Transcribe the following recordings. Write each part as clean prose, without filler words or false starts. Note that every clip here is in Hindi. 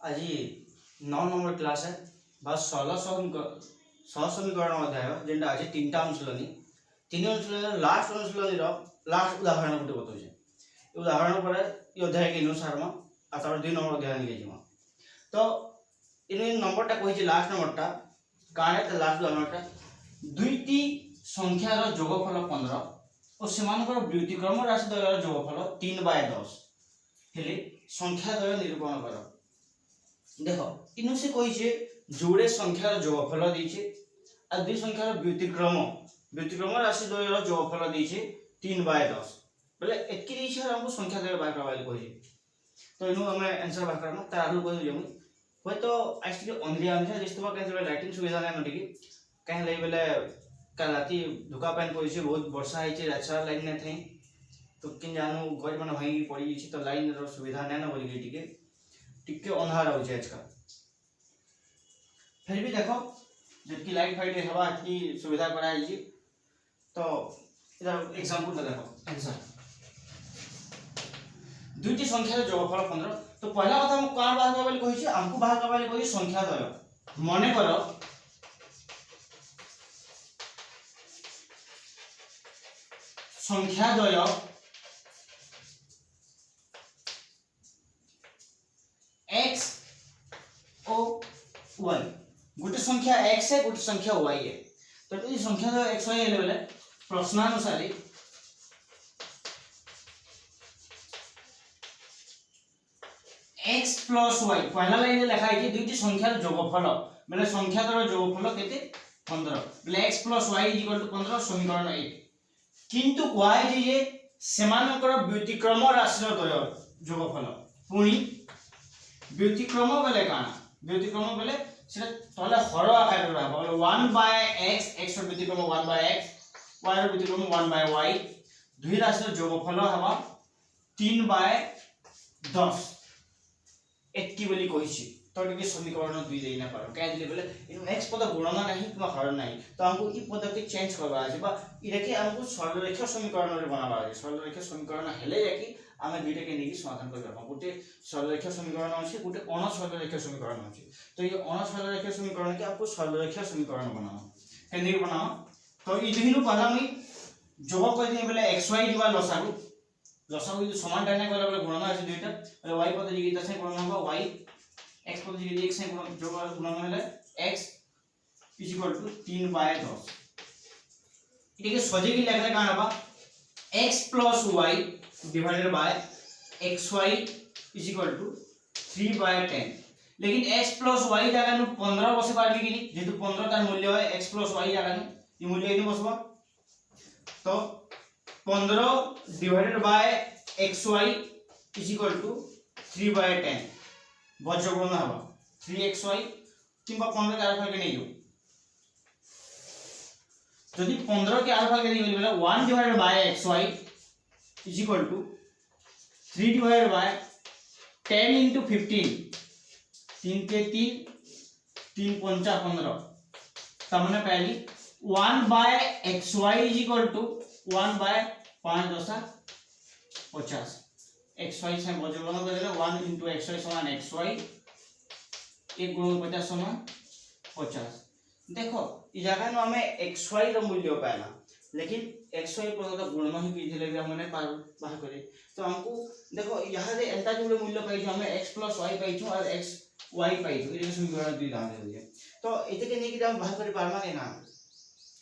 आज 9 नंबर क्लास है बस 16 समीकरण अध्याय जेनटा आज 3टा अनुशीलनी 3 अनुशीलनी लास्ट अनुशीलनी लास्ट उदाहरण गोटे बताऊे उदाहरण पर ये अध्याय के नु सारमा आ तार 2 नंबर अध्याय निके जिमा तो इन नंबरटा कहि लास्ट नंबरटा काने त लास्ट नंबरटा दुईटी संख्यार जोगफल 15 और सेमानकर व्युत्क्रम राशि द्वयर जोगफल 3/10 हेले संख्या द्वय निरूपण कर देख इन से कही जोड़े संख्यार जोगफल देछे आ दुई संख्यार व्युत्क्रम राशि द्वयर जोगफल देछे 3/10 बोले एतकी देछे हमको संख्या द्वय बाहर करबा कहि तो इनु हमें आंसर बाहर करना त आरु कहि जेमु होय तो आस्ति ओनली आंसर जिस्तबा के लाइटिंग सुविधा नै नटी कहीं लई बेले का राती धुका पैन पड़े बहुत वर्षा है रात लाइन नहीं थी तो किन जानू गज मन भाई पड़ी तो लाइन रो सुविधा नहीं ना बोली टिके टिके अंधार हो आज का फिर भी देखो जबकि लाइट फाइट हवा की सुविधा कराई जी तो इधर एग्जांपल देखो आंसर दुईटी संख्या जोगफल 15 तो पहला कथा हम कोन बाहर करबा कहि छी हमको बाहर करबा कहि संख्या द्वय मने करो संख्या द्वय x ओ y गोटे संख्या x है गोटे संख्या y है तो ये संख्या द्वय x y हेले बेले प्रश्नानुसार x प्लस y पहला लाइन में लिखा है कि दुईटी संख्यार जोगफल माने संख्या द्वय जोगफल केते 15 बोले x प्लस y 15 समीकरण 1 किंतु y जे सेमानकर व्युत्क्रम राशि द्वय जोगफल पुणी व्युत्क्रम बेले काना व्युत्क्रम बेले सेटा तले हर आकार रहबो 1/x x रो व्युत्क्रम 1/x y रो व्युत्क्रम 1/y दुई राशि जोगफल हबा 3/10 एतकी बोली कहिछि तो टिके समीकरण 2 देई ना पारो काहे दिले बेले इन x पद गुणन नाही किबा हर नाही तो हमको ई पद के चेंज करबा अछि बा इरेके हमको सरलरेखा समीकरण रे बनाबा अछि सरलरेखा समीकरण हेले जाकी आमे दुईटा के नेकी समाधान करबा गोटे सरलरेखा समीकरण अछि गोटे अण सरलरेखा समीकरण अछि तो ये अण सरलरेखा समीकरण के आपको सरलरेखा समीकरण बनाओ केने बनाओ तो ई दुहिनु पहला मी जोग कर दिए बेले xy दिबा लसागु जो समान डायना कला बेले गुणन अछि दुईटा बेले y पद जिगिता से गुणन होबा y x पद जिगिता x से जोग गुणन हेले x = 3/10 इके सजे की लेखले कान होबा x + y divided by xy = 3/10 लेकिन x + y जगह नु 15 बसे पारबी कि जेतु 15 तार मूल्य है x + y जगह नु ई मूल्य इने बसबा तो 15 डिवाइडेड बाय xy = 3/10 बजगुण हबा 3xy किंबा 15 के आधार के नहीं जो यदि 15 के आधार के नहीं बोले 1 divided by xy = 3 divided by 10 into 15 3 के 3 3 5 15 तमने पहली 1/xy = 1/5 10 50 xy से बजगुण कर देले 1 into xy = xy 1 गुण 50 समान 50 देखो ई जगह न हमें xy रो मूल्य पाएला लेकिन xy पर तो गुणन ही कीथिले कि हमने बाहर करे तो हमको देखो यहां रे एंता जो मूल्य पाई हमें x + y पाई छु और x y पाई छु ये समीकरण 2 दान दे तो एते के नहीं कि हम बाहर करे पारमा नै ना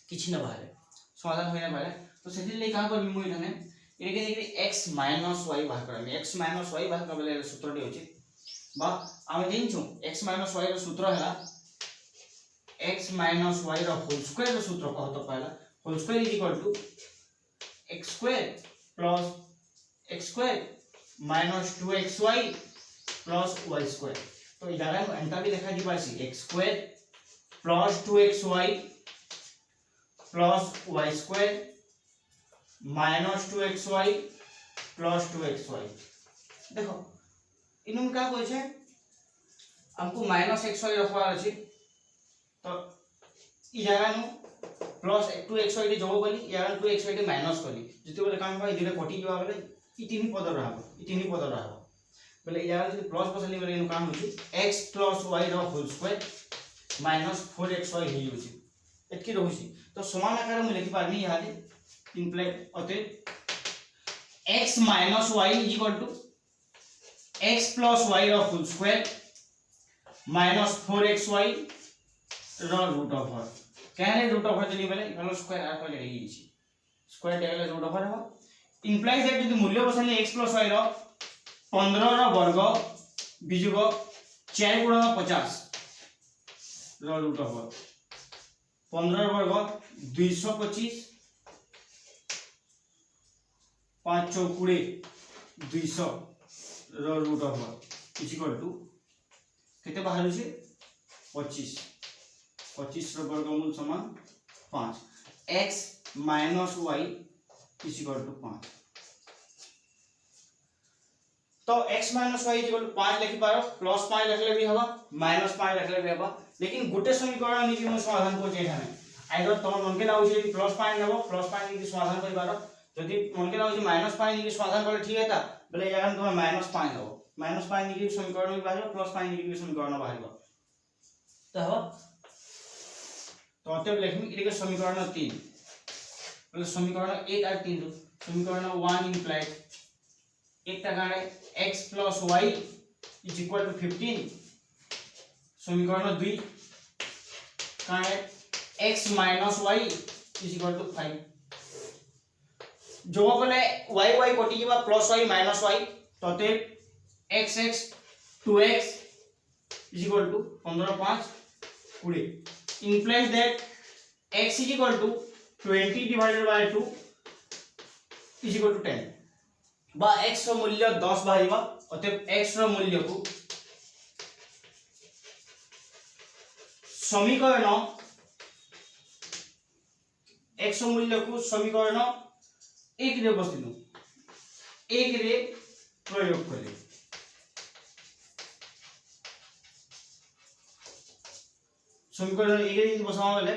किछि न बाहर समाधान होइना बाहर तो सेति ले का करबी मुई धने एके देखि x - y बाहर करबी x - y बाहर करबले सूत्रटी होछि बा हम दिन छु x - y रो सूत्र हला x - y रो होल स्क्वायर रो सूत्र कहत पहला whole square = x² - 2xy + y² तो ई जगह में एंटा भी देखा जी Pasi x² + 2xy + y² - 2xy + 2xy देखो इनु का कोइ छै हमको -xy रखवा अछि तो ई जगह नु +2xy के जोग बोली या 2xy के माइनस कली जति बोले काम भाई दिले कटि जवा बोले ई तीन पद रहबो बोले यार जब प्लस बसली बोले इन काम होची x + y रो होल स्क्वायर माइनस 4xy ही होची एतकी रहूची तो समान आकार में लिखि पारनी यादे इंप्लाई अते x - y = x + y रो होल स्क्वायर माइनस 4xy रो रूट ओवर कहने रूट ओवर देली बोले इक्वल स्क्वायर आ पहले रही छी स्क्वायर देले रूट ओवर हो इंप्लाइज दैट यदि मूल्य बसले x + y रो 15 रो वर्ग बिजुग 4 × 50 रो रूट ओवर 15 रो वर्ग 225 5 × 20 200 रो रूट ओवर इक्वल टू केते बाहर छै 25 25 रो वर्गमूल समान 5 x - y इक्वल टू 5 तो x - y इक्वल टू 5 लिखि पारो प्लस 5 लिखले भी हवा माइनस 5 लिखले भी हवा लेकिन गुटे समीकरण निकि हम समाधान को जे थाने आइदर तम मन के लाउ जे प्लस 5 लेबो प्लस 5 निकि समाधान करि पारो यदि मन के लाउ जे माइनस 5 निकि समाधान करले ठीक हेता बोले यार तुम माइनस 5 लेबो माइनस 5 निकि समीकरण भी बाहिर प्लस 5 निकि समीकरण बाहिर तो हवा तो अतः लिखमी इके समीकरण 3 बोले समीकरण 1 और 3 समीकरण 1 इंप्लाइड एक टका x + y = 15 समीकरण 2 का है x - y = 5 जो बोले y कोटि के बाद प्लस y माइनस y तो ते x 2x = 15 5 20 implies that x = 20 divided by 2 = 10 बा x रो मूल्य 10 बाहिबा अतः x रो मूल्य को समीकरण x रो मूल्य को समीकरण 1 रे बसिनु 1 रे प्रयोग कले समीकरण 1 रे बसावा बेले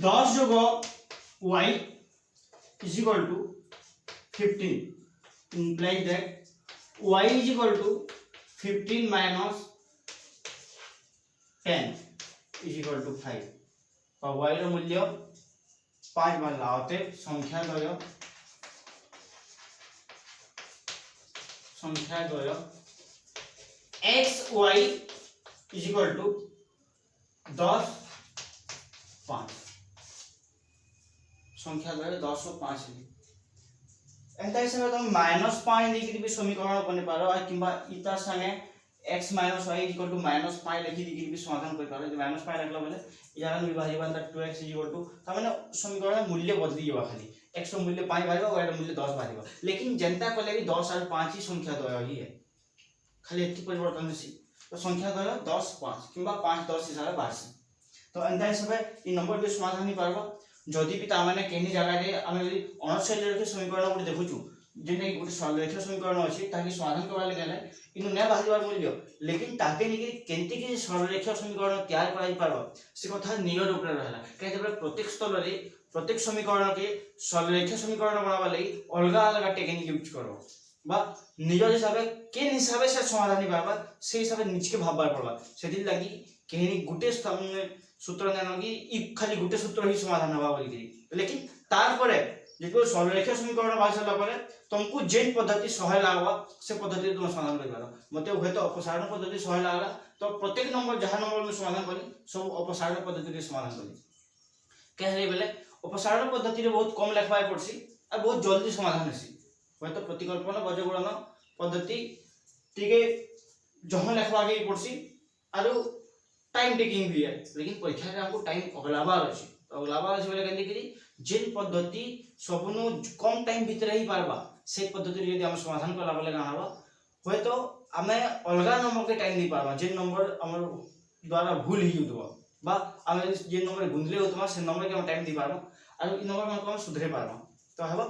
10 + y = 15 implies that y = 15 minus 10 = 5 और y रो मूल्य 5 बार लाते संख्या द्वय x y = 10 5 संख्या द्वय 10 और 5 एंता हिसाब तुम -5 लिखि भी समीकरण बने पारो आ किबा इता संगे x - y = -5 लिखि दिखि भी समाधान कर पारो जे -5 लिखला बोले यार विभाजित बन 2x = त माने समीकरण मूल्य बदली जावा खाली x रो मूल्य 5 बाहिबा y रो मूल्य 10 बाहिबा लेकिन जनता कोले भी 10 और 5 ही संख्या द्वय ही है खाली एति परिवर्तन सी तो संख्या द्वय 10 5 किबा 5 10 हिसाब बारसी तो एंता हिसाब इ नंबर भी समाधान नहीं पारबा जदि भी तामाने केनी जगह रे हम यदि अनसैलरेखीय समीकरण गुटे देखुछु जेने गुटे सरलरेखीय समीकरण अछि ताकि समाधान करबा लगले इनु नै बाहिबार मूल्य लेकिन ताके निकि केनति कि सरलरेखीय समीकरण तैयार कराई पारो से कथा नियर ऊपर रहला के जब प्रत्येक स्थल रे प्रत्येक समीकरण के सरलरेखीय समीकरण बनाबा लई अलगा अलग टेक्निक यूज करो बा निज हिसाब के हिसाब से समाधान नहीं पाबा से हिसाब निज के भाबबार पड़बा सेति लागि केनी गुटे सूत्र जानो कि इ खाली गुटे सूत्र ही समाधान हवा बोली लेकिन तार परे जेको सरलरेखीय समीकरण बासला परे तुमको जेन पद्धति सहाय लागबा से पद्धति तुम समाधान कर पारो मते होय तो अपसारण पद्धति सहाय लागला तो प्रत्येक नंबर जहां नंबर में समाधान करी सब अपसारण पद्धति रे समाधान करी कहले बेले अपसारण पद्धति रे बहुत कम लिखबाय पड़सी आ बहुत जल्दी समाधान हेसी होय तो प्रतिकल्पन बजगुणन पद्धति टिके जहां लिखबा के पड़सी आरो टाइम टेकिंग भी है लेकिन परीक्षा रे हमको टाइम अगलाबार अछि तो अगलाबार अछि बोले कहली कि जेन पद्धति सबनु कम टाइम भीतर ही पारबा से पद्धति यदि हम समाधान करला बोले गानाबा होय तो हमें अलगा नंबर के टाइम नहीं पारबा जेन नंबर हमर द्वारा भूल ही होतबा बा हमें जेन नंबर गुंदले होतबा से नंबर के हम टाइम दी पारबा और इ नंबर हम सुधरे पारबा तो हेबा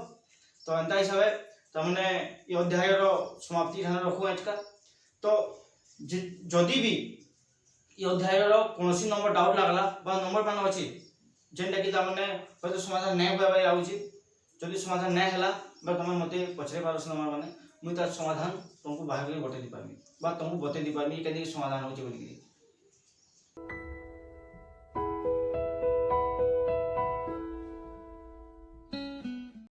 तो अंता हिसाबे तमने इ अध्याय रो समाप्ति ध्यान रखो आज का तो जदी भी ये अध्याय रो कोनोसी नंबर डाउट लागला बा नंबर मान अछि जेंटा कि तमने पहिले समाधान नै होय आउची जदी समाधान नै हला बा तमे मते पछरे पारस नंबर माने मुझे तार समाधान तुमको बाहर कर बते दी पारमी बा तुमको बते दी पारमी केने समाधान होचे बोली